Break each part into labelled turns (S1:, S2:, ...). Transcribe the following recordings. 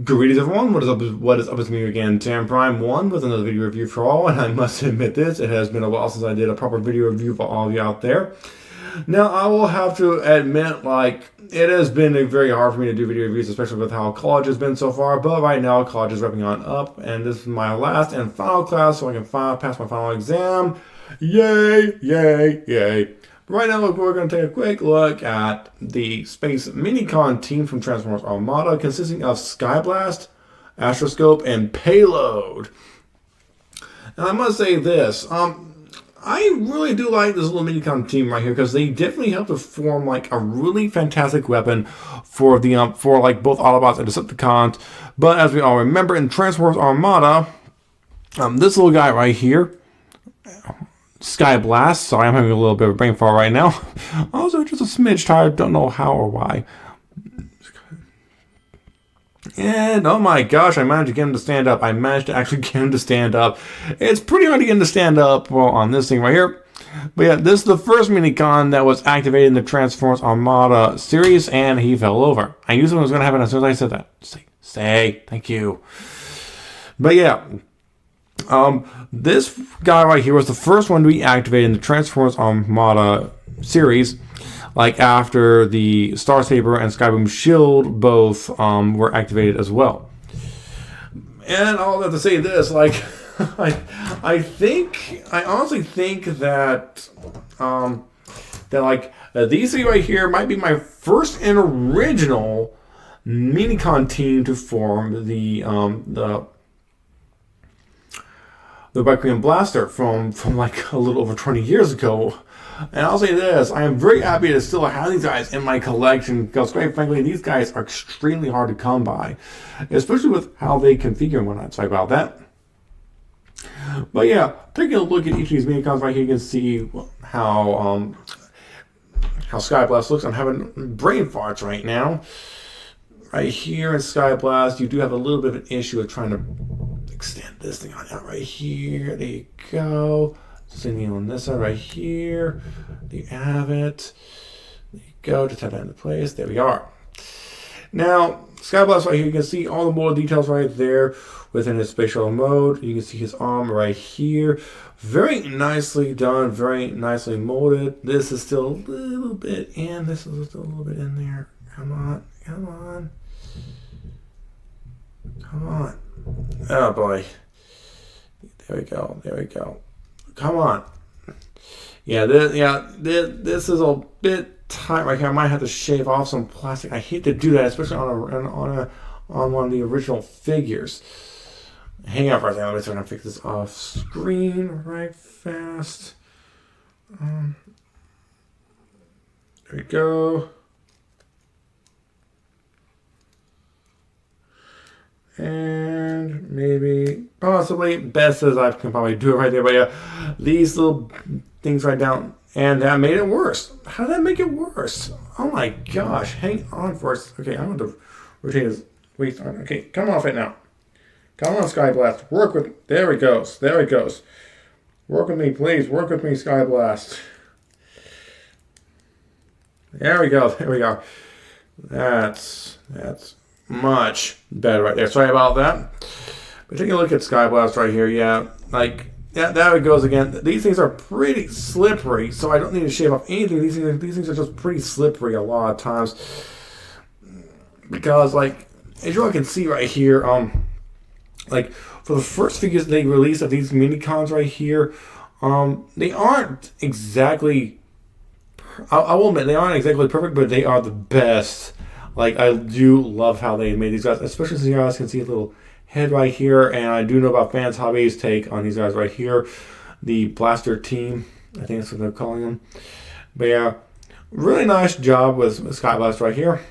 S1: Greetings everyone, what is up with me again, Tam Prime 1 with another video review for all, and I must admit this, it has been a while since I did a proper video review for all of you out there. Now, I will have to admit, it has been very hard for me to do video reviews, especially with how college has been so far, but right now, college is wrapping on up, and this is my last and final class, so I can pass my final exam. Yay, yay, yay. Right now, we're going to take a quick look at the Space Minicon team from Transformers Armada, consisting of Skyblast, Astroscope, and Payload. And I must say this, I really do like this little Minicon team right here because they definitely help to form a really fantastic weapon for the both Autobots and Decepticons. But as we all remember, in Transformers Armada, this little guy right here, Skyblast. Sorry, I'm having a little bit of a brain fart right now. Also, just a smidge tired. Don't know how or why. And oh my gosh, I managed to get him to stand up. I managed to actually get him to stand up. It's pretty hard to get him to stand up, well, on this thing right here. But yeah, this is the first Minicon that was activated in the Transformers Armada series, and he fell over. I knew something was going to happen as soon as I said that. Say, thank you. But yeah. This guy right here was the first one to be activated in the Transformers Armada series, after the Star Saber and Skyboom Shield both were activated as well. And I'll have to say this, I honestly think that these three right here might be my first and original Minicon team to form the Valkyrian Blaster from a little over 20 years ago. And I'll say this, I am very happy to still have these guys in my collection because, quite frankly, these guys are extremely hard to come by, especially with how they configure and whatnot. Sorry about that. But yeah, taking a look at each of these Minicons right here, you can see how Skyblast looks. I'm having brain farts right now. Right here in Skyblast, you do have a little bit of an issue with trying to extend this thing on out right here. There you go. Sitting on this side right here. There you have it. There you go. Just have that into place. There we are. Now, Skyblast right here, you can see all the more details right there within his spatial mode. You can see his arm right here. Very nicely done. Very nicely molded. This is still a little bit in. This is still a little bit in there. Come on. Come on. Come on. Oh boy. There we go. There we go. Come on. Yeah, this is a bit tight right here. I might have to shave off some plastic. I hate to do that, especially on one of the original figures. Hang on for a second. Let me try to fix this off screen right fast. There we go. And maybe, possibly, best as I can probably do it right there. But yeah, these little things right down, and that made it worse. How did that make it worse? Oh my gosh, hang on for us. Okay, I'm going to rotate his waist on. Okay, come off it now. Come on, Skyblast. Work with me. There it goes. There it goes. Work with me, please. Work with me, Skyblast. There we go. There we go. That's much better right there. Sorry about that. But taking a look at Skyblast right here, yeah, there it goes again. These things are pretty slippery, so I don't need to shave off anything. These things are just pretty slippery a lot of times. Because, as you all can see right here, for the first figures they released of these Minicons right here, they aren't exactly, I will admit, they aren't exactly perfect, but they are the best. I do love how they made these guys, especially since you guys can see a little head right here. And I do know about fans' hobbies take on these guys right here. The Blaster team, I think that's what they're calling them. But yeah, really nice job with Skyblast right here.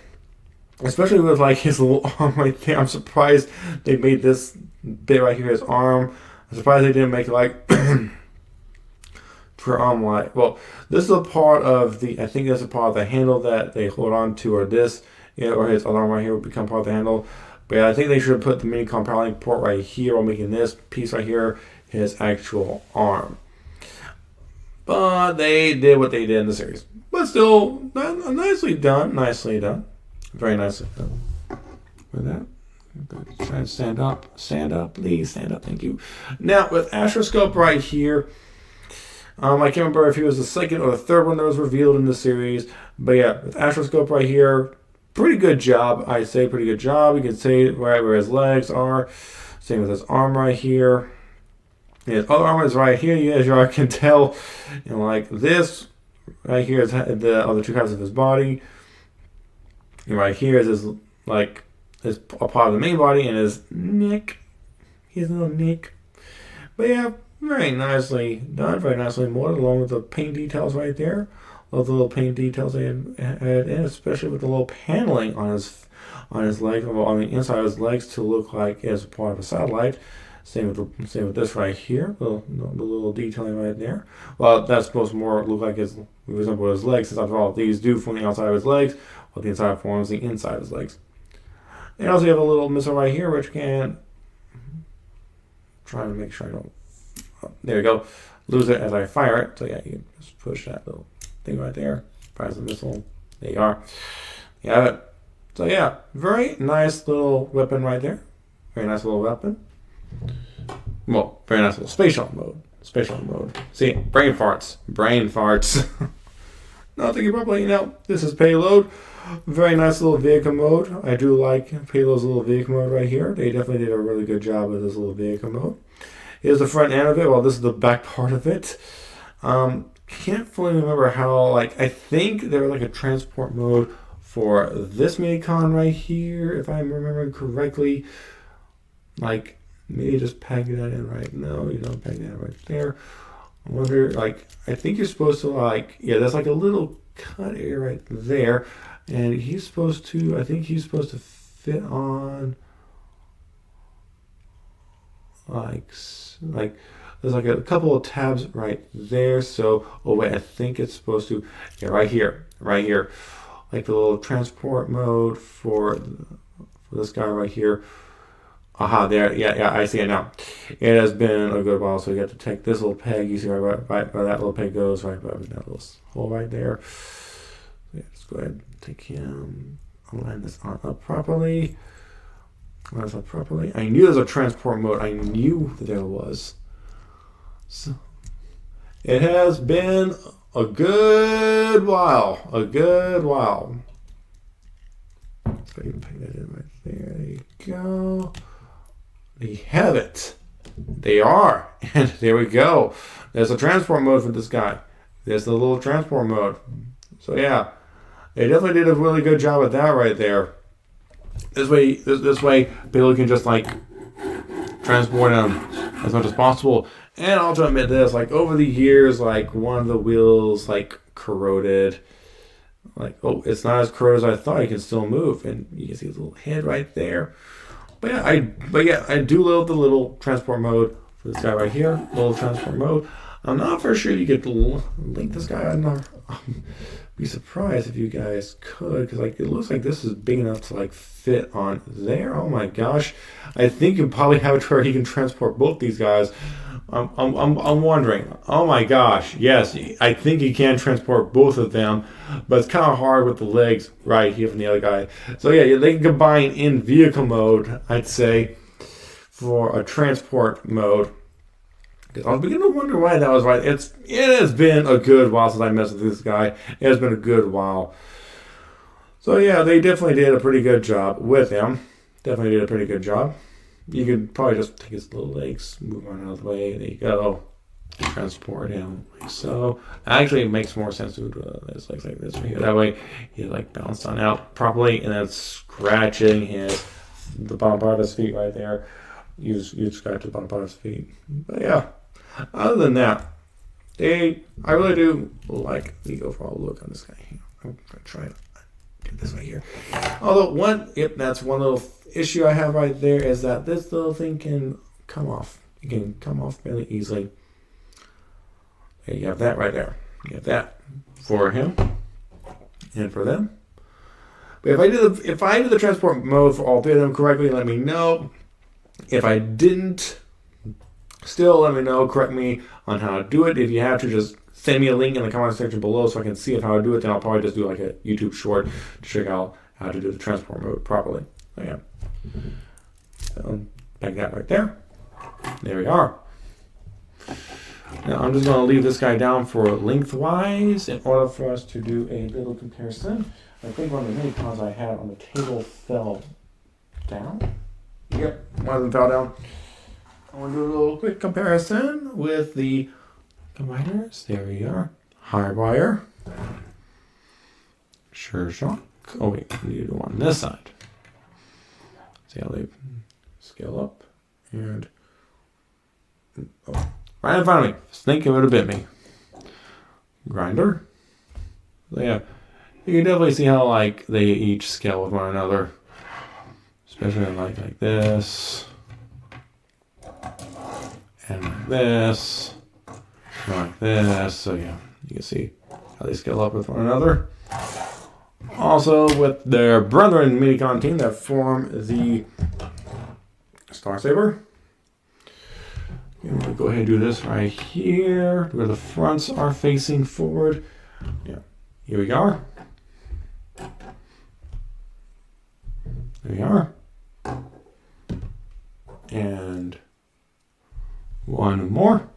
S1: Especially with his little arm right there. I'm surprised they made this bit right here, his arm. I'm surprised they didn't make for arm light. Well, this is a part of I think this is a part of the handle that they hold on to, or this. Yeah, or his alarm right here would become part of the handle. But yeah, I think they should have put the Minicon power link port right here while making this piece right here his actual arm. But they did what they did in the series. But still, nicely done. Nicely done. Very nicely done. With that. Try to stand up, please stand up. Thank you. Now with Astroscope right here, I can't remember if he was the second or the third one that was revealed in the series, but yeah, with Astroscope right here, pretty good job. I say pretty good job. You can see right where his legs are. Same with his arm right here. His other arm is right here. As you can tell, like this right here is the other two halves of his body. And right here is his is a part of the main body, and his neck. His little neck. But yeah, very nicely done. Very nicely molded, along with the paint details right there. Love the little paint details they had in, especially with the little paneling on his legs, on the inside of his legs, to look like as part of a satellite. Same with this right here, the little detailing right there. Well, that's supposed to more look like resemble his legs, since after all, these do from the outside of his legs, while the inside forms the inside of his legs. And also you have a little missile right here, which can try to make sure I don't. Oh, there you go. Lose it as I fire it. So yeah, you can just push that little thing right there. Fires the missile. There you are. You have it. So yeah, very nice little weapon right there. Very nice little weapon. Well, very nice little spatial mode. Spatial mode. See, brain farts. Brain farts. No, thinking properly. This is Payload. Very nice little vehicle mode. I do like Payload's little vehicle mode right here. They definitely did a really good job with this little vehicle mode. Here's the front end of it. Well, this is the back part of it. Can't fully remember how, I think there was a transport mode for this minicon right here, if I'm remembering correctly. Maybe just peg that in right now. You don't peg that right there. I wonder, I think you're supposed to, there's a little cut area right there. And he's supposed to, I think he's supposed to fit on, there's a couple of tabs right there. So, oh wait, I think it's supposed to, yeah, right here. The little transport mode for this guy right here. Aha, there, yeah, I see it now. It has been a good while, so you have to take this little peg. You see right where that little peg goes, right by that little hole right there. Yeah, let's go ahead and take him. I'll line this up properly. I knew there was a transport mode. I knew that there was. So it has been a good while. Let's go ahead and peg that in right there. There you go. They have it. They are. And there we go. There's a transport mode for this guy. There's the little transport mode. So yeah, they definitely did a really good job with that right there. This way, Payload can just transport him as much as possible. And I'll also admit this, over the years, one of the wheels corroded. It's not as corroded as I thought. It can still move, and you can see his little head right there. But yeah, I do love the little transport mode for this guy right here. Little transport mode. I'm not for sure you could link this guy. I'd be surprised if you guys could, because it looks like this is big enough to fit on there. Oh my gosh, I think you probably have it where he can transport both these guys. I'm wondering. Oh my gosh, yes, I think he can transport both of them, but it's kind of hard with the legs right here from the other guy. So yeah, they can combine in vehicle mode, I'd say, for a transport mode. Because I was beginning to wonder why that was right. It has been a good while since I messed with this guy. It has been a good while. So yeah, they definitely did a pretty good job with him. Definitely did a pretty good job. You could probably just take his little legs, move on out of the way. There you go. Transport him like so. Actually, it makes more sense to do his legs like this right here. That way, he bounced on out properly, and then scratching the bottom part of his feet right there. You scratch the bottom part of his feet. But yeah, other than that, I really do like the overall look on this guy. I'm gonna try to get this right here. Although that's one little issue I have right there is that this little thing can come off. It can come off fairly easily. Okay, you have that right there. You have that for him and for them. But if I did the transport mode for all three of them correctly, let me know. If I didn't, still let me know. Correct me on how to do it. If you have to, just send me a link in the comment section below so I can see how to do it. Then I'll probably just do a YouTube short to check out how to do the transport mode properly. So yeah. So peg that right there. There we are. Now I'm just going to leave this guy down for lengthwise in order for us to do a little comparison. I think one of the mini-cons I had on the table fell down. Yep, one of them fell down. I want to do a little quick comparison with the combiners. There we are. High wire. Sure shock. Oh wait, we need to do on this side. See how they scale up and right in front of me. Snake would have bit me. Grinder. So yeah, you can definitely see how like they each scale with one another, especially like this, and like this, and like this. So yeah, you can see how they scale up with one another. Also, with their brethren Minicon team that form the Star Saber. I'm going to go ahead and do this right here, where the fronts are facing forward. Yeah, here we are. There we are. And one more.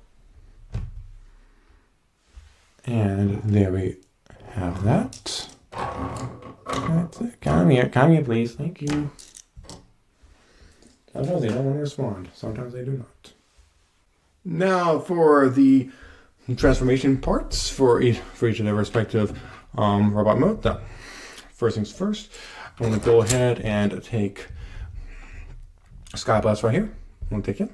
S1: And there we have that. That's it. Come here, please. Thank you. Sometimes they don't want to respond. Sometimes they do not. Now for the transformation parts for each of their respective robot mode. Now, first things first, I'm going to go ahead and take Skyblast right here. I'm going to take it.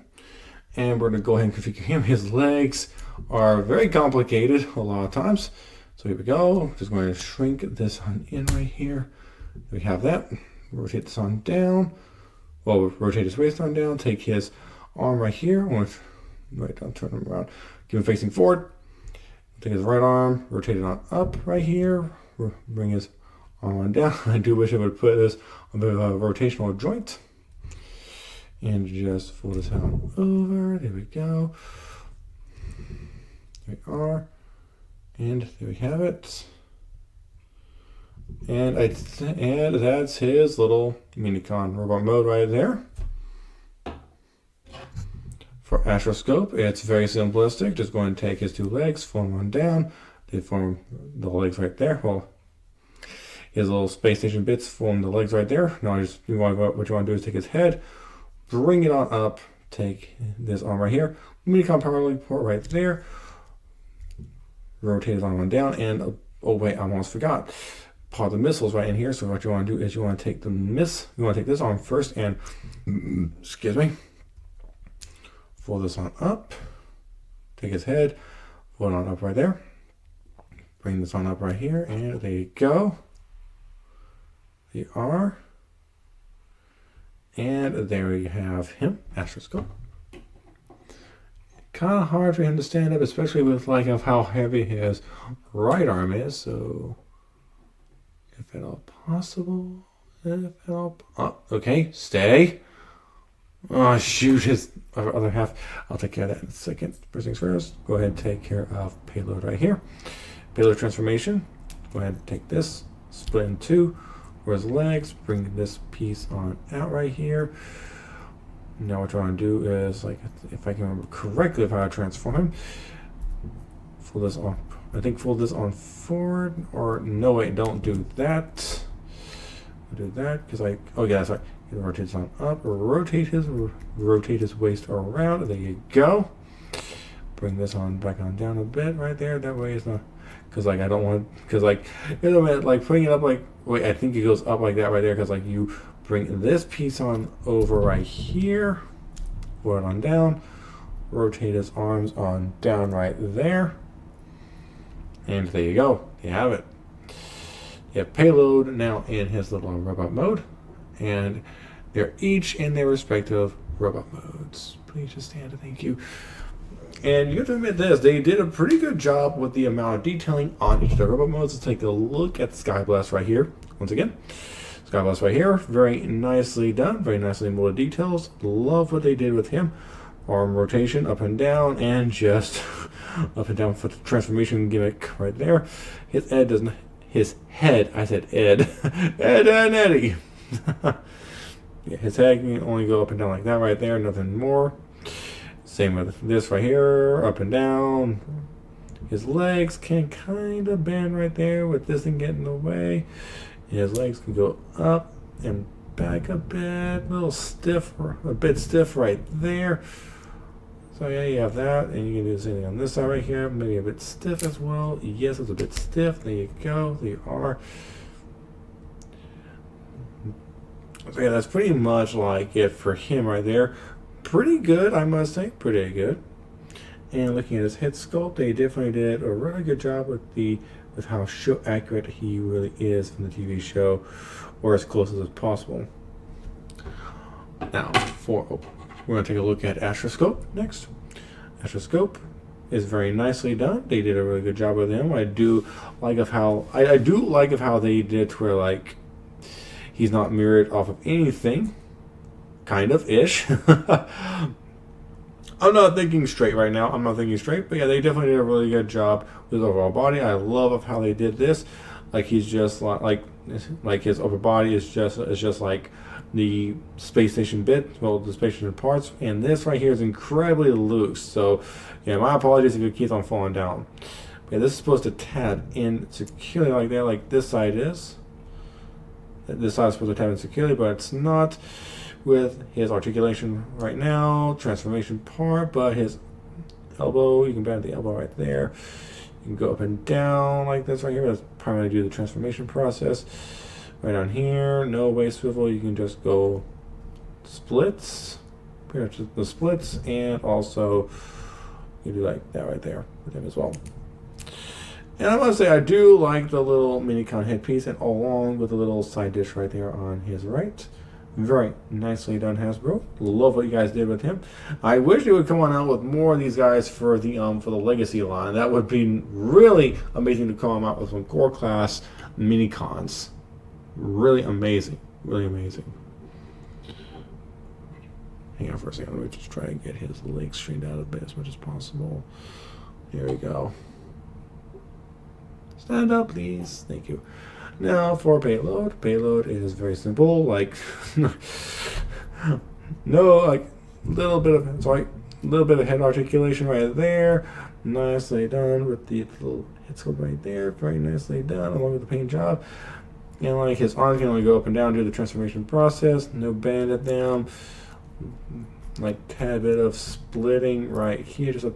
S1: And we're going to go ahead and configure him. His legs are very complicated a lot of times. So here we go. Just going to shrink this on in right here. We have that. Rotate this on down. Well, rotate his waist on down. Take his arm right here. Right down, turn him around. Keep him facing forward. Take his right arm, rotate it on up right here. Bring his arm on down. I do wish I would put this on a bit of a rotational joint. And just fold this out over. There we go. There we are. And there we have it. And that's his little Minicon robot mode right there. For Astroscope, it's very simplistic. Just going to take his two legs, form one down. They form the legs right there. Well, his little space station bits form the legs right there. Now, what you want to do is take his head, bring it on up, take this arm right here, Minicon power link port right there, rotate his arm on down, and oh wait, I almost forgot. Part of the missiles right in here. So what you want to do is you want to take you want to take this arm first and excuse me. Fold this on up, take his head, fold it on up right there, bring this on up right here, and there you go. There you are. And there we have him, Astroscope. Kind of hard for him to stand up, especially with like of how heavy his right arm is, so if at all possible, okay, stay. Oh shoot, his other half. I'll take care of that in a second. First things first, go ahead and take care of payload right here. Payload transformation. Go ahead and take this, split in two. For his legs, bring this piece on out right here. Now what you want to do is, like, if I can remember correctly, if I transform him, fold this on. I think fold this on forward, or no, wait, don't do that. I'll do that because oh yeah, that's right. Rotate this on up, rotate his waist around. There you go. Bring this on back on down a bit right there. That way it's not, because like I don't want, because like you know, like putting it up like wait, I think it goes up like that right there because like you bring this piece on over right here, pull it on down, rotate his arms on down right there, and there you go. You have it. You have payload now in his little robot mode, and they're each in their respective robot modes. Please just stand. Thank you. And you have to admit this, they did a pretty good job with the amount of detailing on each of the robot modes. Let's take a look at Skyblast right here. Once again, Skyblast right here, very nicely done, very nicely molded details. Love what they did with him. Arm rotation up and down, and just up and down for the transformation gimmick right there. His head doesn't. His head. I said Ed. Ed and Eddie. Yeah, his head can only go up and down like that right there, nothing more. Same with this right here, up and down. His legs can kind of bend right there with this thing getting in the way. His legs can go up and back a bit, a little stiff, a bit stiff right there. So yeah, you have that, and you can do the same thing on this side right here, maybe a bit stiff as well. Yes, it's a bit stiff. There you go. There you are. So yeah, that's pretty much like it for him right there. Pretty good, I must say. Pretty good. And looking at his head sculpt, they definitely did a really good job with how show accurate he really is from the TV show, or as close as possible. Now, we're going to take a look at Astroscope next. Astroscope is very nicely done. They did a really good job with him. I do like of how they did to where like he's not mirrored off of anything, kind of ish. I'm not thinking straight right now. I'm not thinking straight, but yeah, they definitely did a really good job with his overall body. I love of how they did this. Like he's just like his upper body is just like the space station bit, well, the space station parts, and this right here is incredibly loose. So yeah, my apologies if it keeps on falling down. But yeah, this is supposed to tab in securely like that, like this side is. This side is supposed to tab in securely, but it's not with his articulation right now, transformation part, but his elbow, you can bend the elbow right there. You can go up and down like this right here. That's primarily due to the transformation process. Right down here, no waist swivel. You can just go splits, pretty much the splits, and also you do like that right there with him as well. And I must say, I do like the little Minicon headpiece, and along with the little side dish right there on his right. Very nicely done, Hasbro. Love what you guys did with him. I wish they would come on out with more of these guys for the Legacy line. That would be really amazing to come out with some core class Minicons. Really amazing. Really amazing. Hang on for a second. Let me just try and get his legs straightened out a bit as much as possible. There we go. Stand up, please. Thank you. Now for Payload. Payload is very simple. Like, no, like, little bit of head articulation right there. Nicely done with the little head sculpt right there. Very nicely done along with the paint job. And like his arms can only go up and down due to the transformation process. No bend at them. Like tad bit of splitting right here. Just a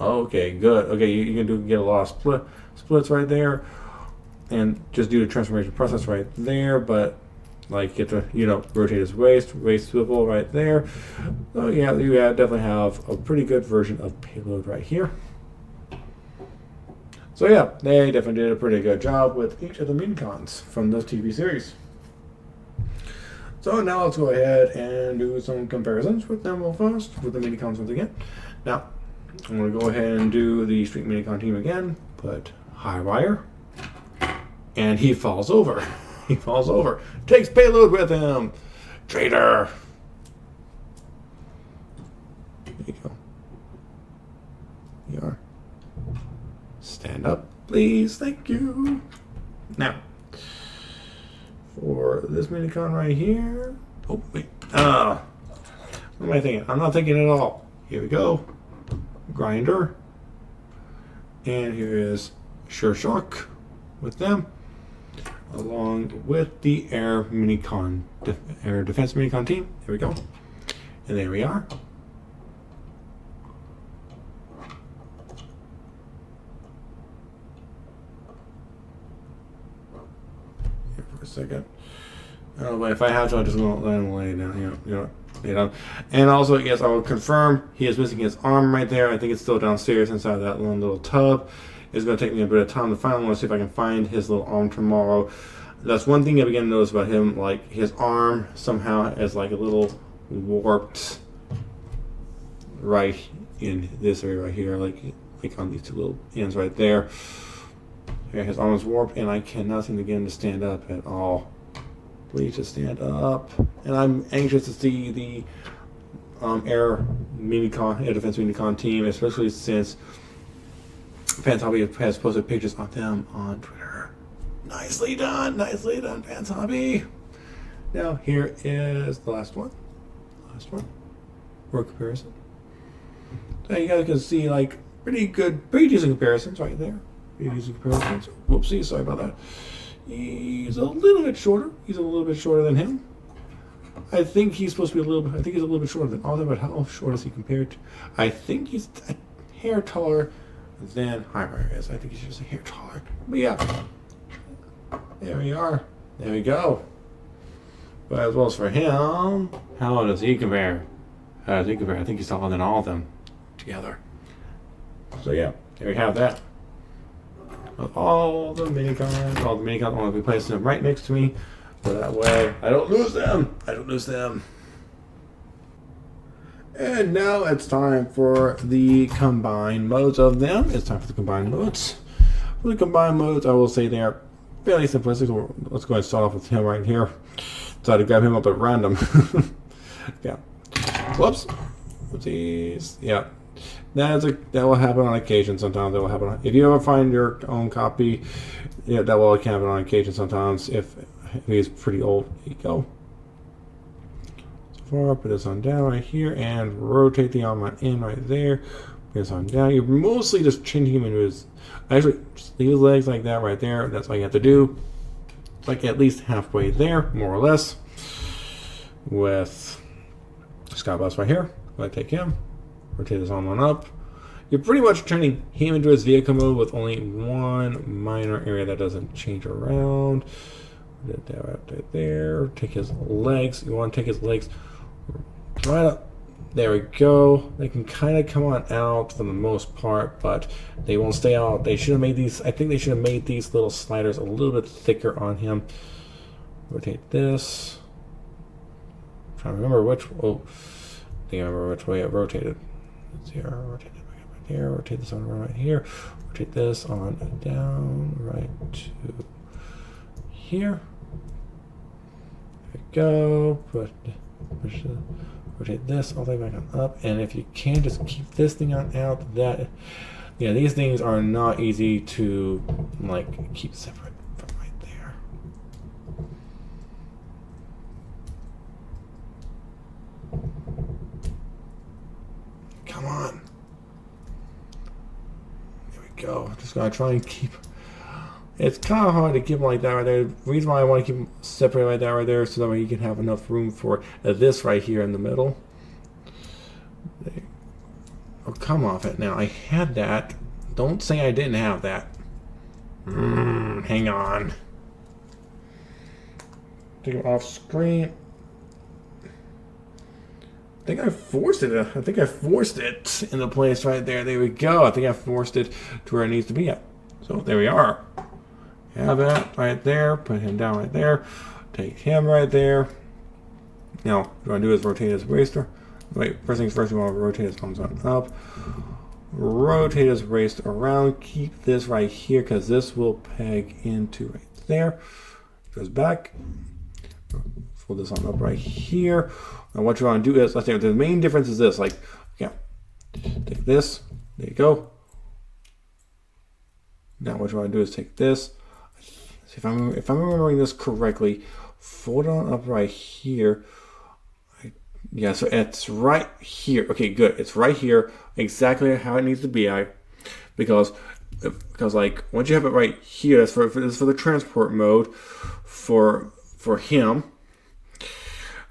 S1: okay, good. Okay, you can get a lot of splits right there, and just do the transformation process right there. But like get to rotate his waist swivel right there. So yeah, you definitely have a pretty good version of Payload right here. So yeah, they definitely did a pretty good job with each of the Minicons from the TV series. So now let's go ahead and do some comparisons with them real fast, with the Minicons once again. Now, I'm going to go ahead and do the Street Minicon team again, put high wire, and he falls over. He falls over. Takes Payload with him. Traitor. There you go. You are. Stand up, please. Thank you. Now, for this Minicon right here. Oh, wait. What am I thinking? I'm not thinking at all. Here we go. Grinder. And here is Sure Shock with them, along with the Air Minicon, Air Defense Minicon team. There we go. And there we are. Here for a second. But if I have to, I'll just let him lay it down. And also, yes, I will confirm he is missing his arm right there. I think it's still downstairs inside that little tub. It's going to take me a bit of time to find. I want to see if I can find his little arm tomorrow. That's one thing I began to notice about him. Like his arm somehow is like a little warped right in this area right here, like on these two little ends right there. Yeah, his arm is warped, and I cannot seem to get him to stand up at all. Please just stand up. And I'm anxious to see the Air Defense Minicon team, especially since Pants Hobby has posted pictures of them on Twitter. Nicely done, Pants Hobby. Now here is the last one. Last one. Work comparison. So you guys can see like pretty decent comparisons right there. Pretty decent comparisons. Whoopsie, sorry about that. He's a little bit shorter. He's a little bit shorter than him. I think he's supposed to be a little bit. I think he's a little bit shorter than Armada, but how short is he compared to? I think he's a hair taller than Armada is. I think he's just a hair taller. But yeah, there we are. There we go. But as well as for him, how does he compare? How does he compare? I think he's taller than all of them together. So yeah, there we have that. Of all the minicons I want to be placing them right next to me, so that way I don't lose them. I don't lose them. And now it's time for the combined modes of them. It's time for the combined modes. For the combined modes, I will say they are fairly simplistic. Let's go ahead and start off with him right here. Decided to grab him up at random. Yeah. Whoops. Whoopsies. Yeah. That will happen on occasion. Sometimes that will happen. If you ever find your own copy, yeah, that will happen on occasion sometimes. If he's pretty old, there you go. So far, put this on down right here and rotate the arm in right there. Put this on down. You're mostly just changing him into his. Actually, just leave his legs like that right there. That's all you have to do. Like at least halfway there, more or less. With Skyblast right here. I take him. Rotate this arm on up. You're pretty much turning him into his vehicle mode with only one minor area that doesn't change around. Put that right there. Take his legs. You want to take his legs right up. There we go. They can kind of come on out for the most part, but they won't stay out. They should have made these. I think they should have made these little sliders a little bit thicker on him. Rotate this. I'm trying to remember which. Oh, I think I remember which way it rotated. Let's see, rotate it back up right here. Rotate this on right here. Rotate this on down right to here. There we go. Rotate this all the way back on up. And if you can, just keep this thing on out. That, yeah, these things are not easy to like keep separate from right there. Come on. There we go. Just gonna try and keep. It's kind of hard to keep them like that right there. The reason why I want to keep them separate like that right there, so that way you can have enough room for this right here in the middle. There. Oh, come off it now. I had that. Don't say I didn't have that. Hang on. Take it off screen. I think I forced it. I think I forced it into place right there. There we go. I think I forced it to where it needs to be at. So there we are. Have that right there. Put him down right there. Take him right there. Now, what you want to do is rotate his waist. Wait, first things first, you want to rotate his arms on up. Rotate his waist around. Keep this right here because this will peg into right there. Goes back. Fold this on up right here. Now what you want to do is, let's say the main difference is this. Like, yeah, take this. There you go. Now what you want to do is take this. If I'm remembering this correctly, fold it on up right here. Yeah, so it's right here. Okay, good. It's right here, exactly how it needs to be. Because like once you have it right here, that's for the transport mode for him.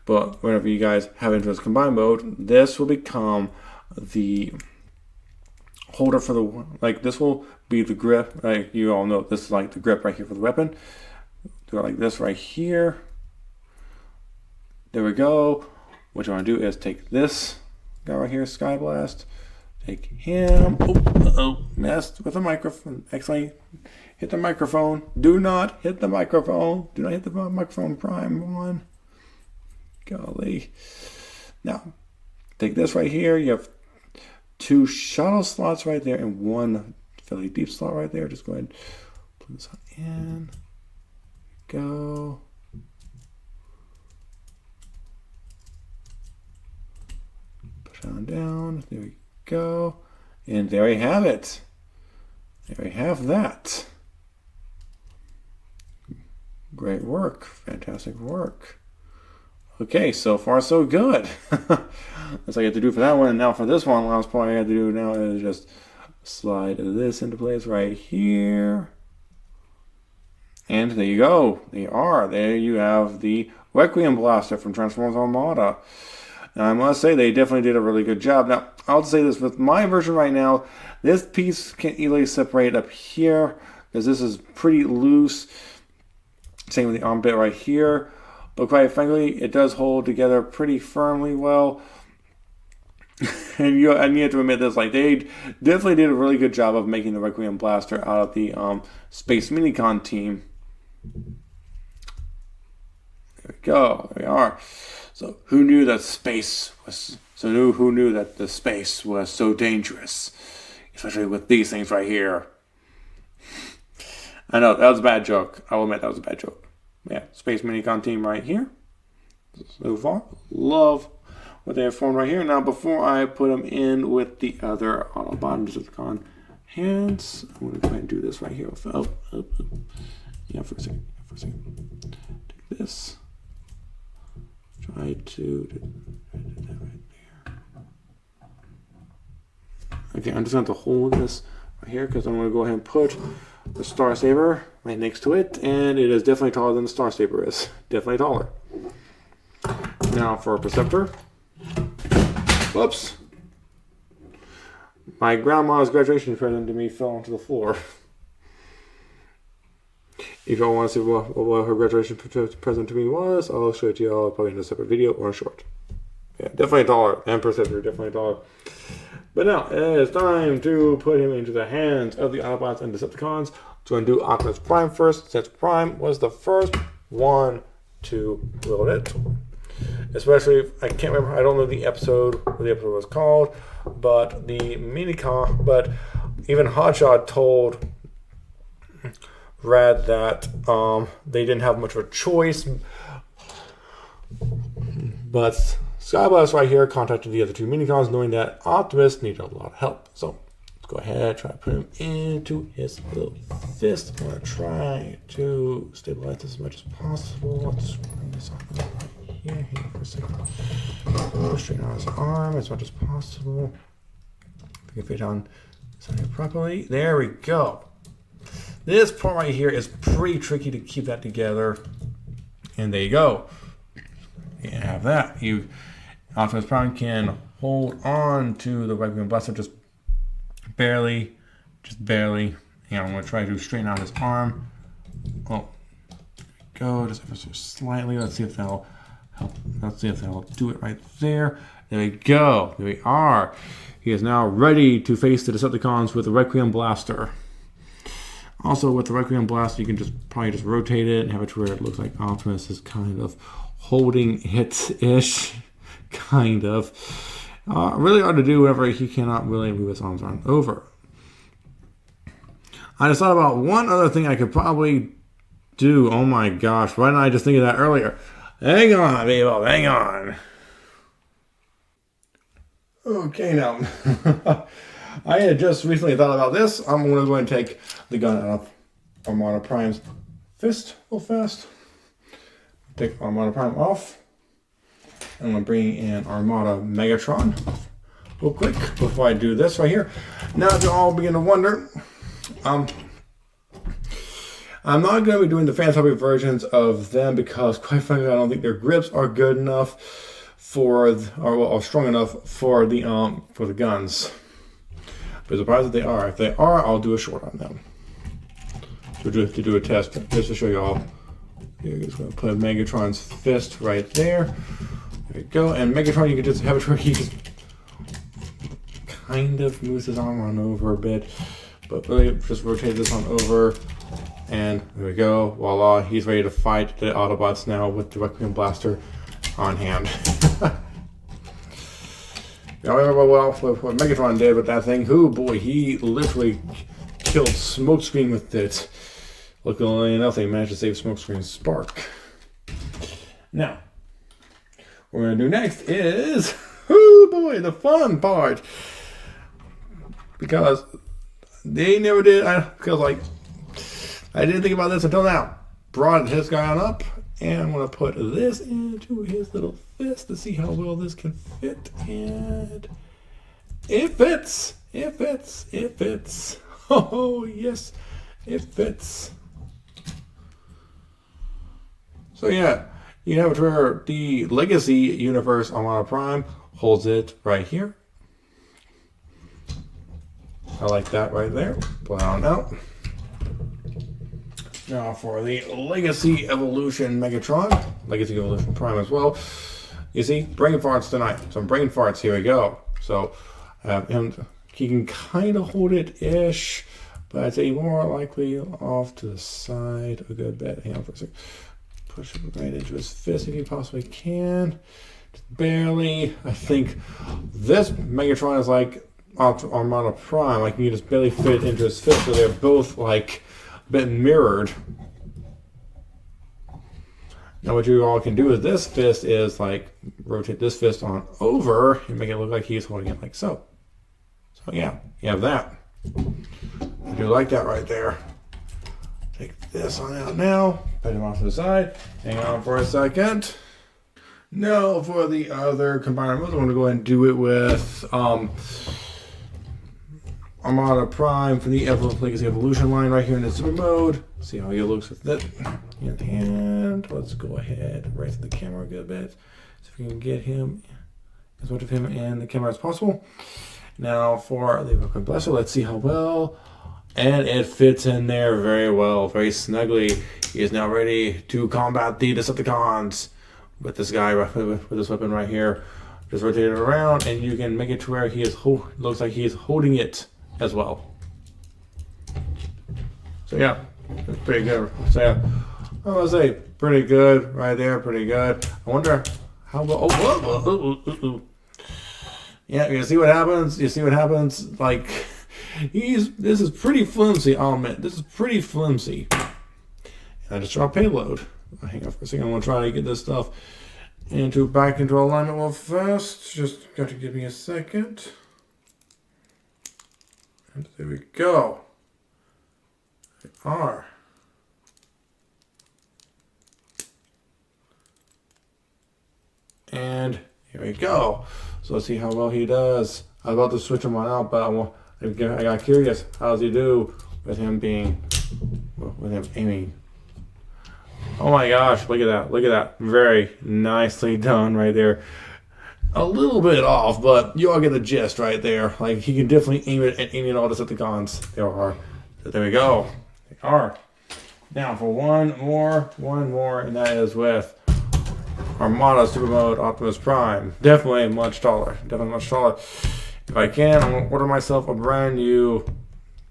S1: But whenever you guys have into this combined mode, this will become the holder for the, like this will be the grip. Like you all know, this is like the grip right here for the weapon. Do it like this right here. There we go. What you want to do is take this guy right here, Skyblast. Take him. Messed with the microphone. Actually, hit the microphone. Do not hit the microphone. Do not hit the microphone prime one. Golly. Now, take this right here. You have two shuttle slots right there and one fairly deep slot right there. Just go ahead and put this on in. Go. Push on down. There we go. And there we have it. There we have that. Great work. Fantastic work. Okay, so far so good. That's all I have to do for that one. And now for this one, last part I have to do now is just slide this into place right here. And there you go. There you have the Requiem Blaster from Transformers Armada. Now, I must say, they definitely did a really good job. Now, I'll say this, with my version right now, this piece can easily separate up here, because this is pretty loose. Same with the arm bit right here. But quite frankly, it does hold together pretty firmly well. And you have to admit this, like, they definitely did a really good job of making the Requiem Blaster out of the Space Minicon team. There we go. There we are. So who knew that space was who knew that the space was so dangerous? Especially with these things right here. I know, that was a bad joke. I will admit that was a bad joke. Yeah, Space Minicon team right here. So far, love what they have formed right here. Now, before I put them in with the other Autobot Decepticon hands, I'm going to go ahead and do this right here. Yeah, for a second. Take this. Try to do that right there. Okay, I'm just going to have to hold this right here because I'm going to go ahead and put the Star Saber right next to it, and it is definitely taller than the Star Saber is. Definitely taller. Now for a Perceptor. Whoops. My grandma's graduation present to me fell onto the floor. If y'all want to see what her graduation present to me was, I'll show it to y'all probably in a separate video or a short. Yeah, definitely taller. And Perceptor, definitely taller. But now, it's time to put him into the hands of the Autobots and Decepticons. So I'm going to do Optimus Prime first, since Prime was the first one to build it. Especially, I can't remember, I don't know the episode, what the episode was called, but the Minicon, but even Hotshot told Rad that they didn't have much of a choice, but Skyblast right here contacted the other two Minicons knowing that Optimus needed a lot of help. So let's go ahead, try to put him into his little fist. I'm going to try to stabilize this as much as possible. Let's bring this off right here for a second. Straighten out his arm as much as possible. If we can fit on this on here properly. There we go. This part right here is pretty tricky to keep that together. And there you go. You have that. Optimus Prime can hold on to the Requiem Blaster just barely. And I'm going to try to straighten out his arm. Oh, there we go. Just ever so slightly. Let's see if that'll help. Let's see if that'll do it right there. There we go. There we are. He is now ready to face the Decepticons with the Requiem Blaster. Also, with the Requiem Blaster, you can probably just rotate it and have it to where it looks like Optimus is kind of holding it-ish. Kind of. Really hard to do whenever he cannot really move his arms around over. I just thought about one other thing I could probably do. Oh my gosh, why didn't I just think of that earlier? Hang on, baby, hang on. Okay, now. I had just recently thought about this. I'm going to go ahead and take the gun out of Armada Prime's fist real fast. Take Armada Prime off. I'm going to bring in Armada Megatron real quick before I do this right here. Now you all begin to wonder, I'm not going to be doing the fan topic versions of them because quite frankly I don't think their grips are good enough or strong enough for the guns. But surprised that they are. If they are, I'll do a short on them. To do a test just to show you all. You're just going to put Megatron's fist right there. There we go. And Megatron, you can just have it where he just kind of moves his arm on over a bit. But really, just rotate this on over. And there we go. Voila. He's ready to fight the Autobots now with the Requiem Blaster on hand. Now, remember what Megatron did with that thing? Oh boy, he literally killed Smokescreen with it. Luckily enough, they managed to save Smokescreen's spark. Now, what we're going to do next is, oh boy, the fun part. Because they never did, I didn't think about this until now. Brought his guy on up, And I'm going to put this into his little fist to see how well this can fit. And it fits. It fits. It fits. Oh, yes, it fits. So, yeah, you have it where the Legacy Universe Armada Prime holds it right here. I like that right there. Pull it on out. Now for the Legacy Evolution Megatron, Legacy Evolution Prime as well. You see, brain farts tonight. Some brain farts. Here we go. So he can kind of hold it-ish, but I'd say more likely off to the side a good bit. Hang on for a second. Push it right into his fist if he possibly can. Just barely. I think this Megatron is like Armada Prime. Like you just barely fit into his fist, so they're both like been mirrored. Now what you all can do with this fist is like rotate this fist on over and make it look like he's holding it like so. So yeah, you have that. I do like that right there. Take this on out now, put him off to the side. Hang on for a second. Now for the other combiner modes, I'm going to go ahead and do it with Armada Prime from the Legacy Evolution line right here in the super mode. See how he looks with it. And let's go ahead right to the camera a good bit. So if we can get him, as much of him in the camera as possible. Now for the Payload Blaster, let's see how well. And it fits in there very well, very snugly. He is now ready to combat the Decepticons with this guy, with this weapon right here. Just rotate it around and you can make it to where he is looks like he is holding it as well. So yeah, it's pretty good. So yeah, I was gonna say pretty good right there, pretty good. I wonder how well. Oh, yeah, you see what happens. You see what happens. Like this is pretty flimsy. I'll admit this is pretty flimsy. And I just dropped payload. Hang on for a second. I'm gonna try to get this stuff back into alignment real fast. Just got to give me a second. And there we go. They are. And here we go. So let's see how well he does. I was about to switch him on out, but I got curious. How does he do with him aiming? Oh my gosh, look at that. Look at that. Very nicely done right there. A little bit off, but you all get the gist right there. Like he can definitely aim it at any and all the Decepticons. There are. So there we go. They are. Now for one more, and that is with Armada Super Mode Optimus Prime. Definitely much taller. Definitely much taller. If I can, I'm gonna order myself a brand new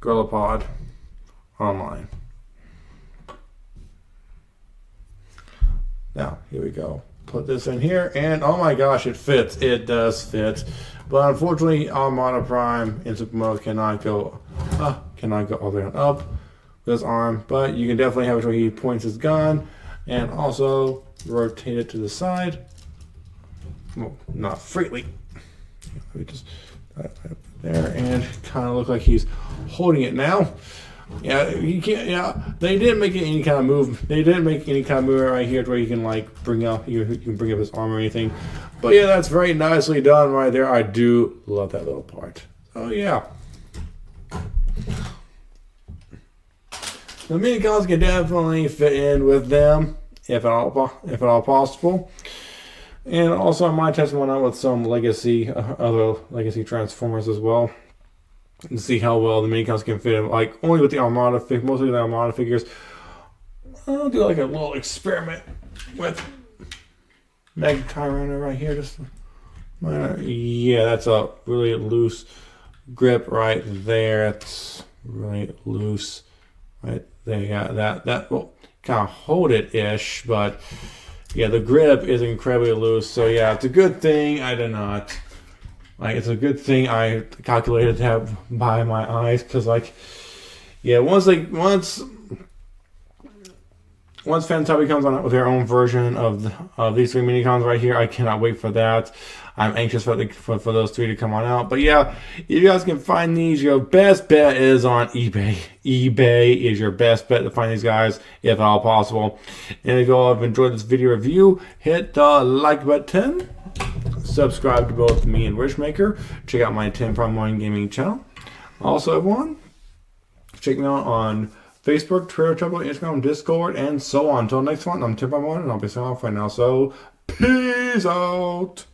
S1: Gorilla Pod online. Now, here we go. Put this in here, and oh my gosh, it fits. It does fit. But unfortunately, Armada Prime in Super Mode cannot go all the way on up with his arm. But you can definitely have it where he points his gun, and also rotate it to the side. Well, not freely. Let me just there, and kind of look like he's holding it now. Yeah, you can't. Yeah, they didn't make any kind of move. They didn't make any kind of move right here to where you can like bring up. You can bring up his arm or anything. But yeah, that's very nicely done right there. I do love that little part. Oh yeah. The minicons can definitely fit in with them if at all possible. And also, I might test one out with some other legacy Transformers as well. And see how well the minicons can fit in, like only with the Armada mostly the Armada figures. I'll do like a little experiment with Meg Tyrant right here. Yeah, that's a really loose grip right there. It's really loose right there. Yeah, that will kind of hold it ish, but yeah, the grip is incredibly loose. So yeah, it's a good thing I did not. Like, it's a good thing I calculated to have by my eyes, because like, yeah, once once Fantabi comes on with their own version of these 3 minicons right here, I cannot wait for that. I'm anxious for those 3 to come on out. But yeah, if you guys can find these, your best bet is on eBay. eBay is your best bet to find these guys, if at all possible. And if you all have enjoyed this video review, hit the like button. Subscribe to both me and Wishmaker. Check out my 10 Prime 1 gaming channel. Also, everyone, check me out on Facebook, Twitter, Tumblr, Instagram, Discord, and so on. Until next one, I'm Tim Prime 1, and I'll be signing off right now. So, peace out.